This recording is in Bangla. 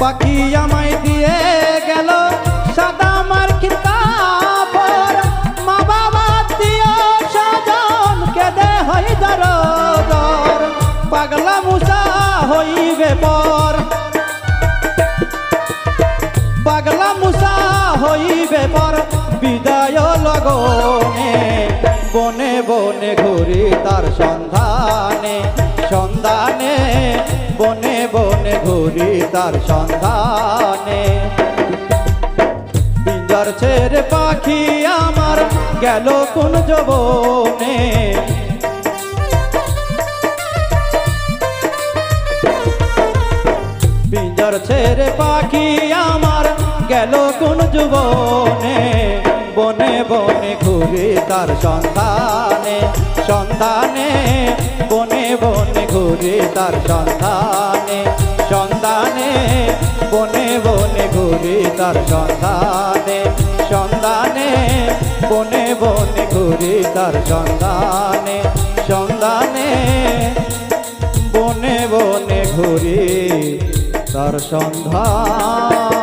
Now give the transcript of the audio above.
পাখি আমায় দিয়ে গেল সাদা মার্কিন কাপড়, মা বাবা দিও স্বজন কেঁদে হই দর দর, পাগলা মুসা হইবে পর, পাগলা মুসা হইবে পর, বিদায় লগনে বনে বনে ঘুরি তার সন্ধানে, সন্ধানে বনে বনে ঘুরি তার সন্ধানে। পিঞ্জর ছেড়ে পাখি আমার গেল কোন যবনে, পিঞ্জর ছেড়ে পাখি আমার গেল কোন যুবনে, বনে বনে ঘুরি তার সন্ধানে, সন্ধানে বনে বনে ঘুরি তার সন্ধানে, সন্ধানে বনে বনে ঘুরি তার সন্ধানে, সন্ধানে বনে বনে ঘুরি তার সন্ধানে, সন্ধানে বনে বনে ঘুরি তার সন্ধান।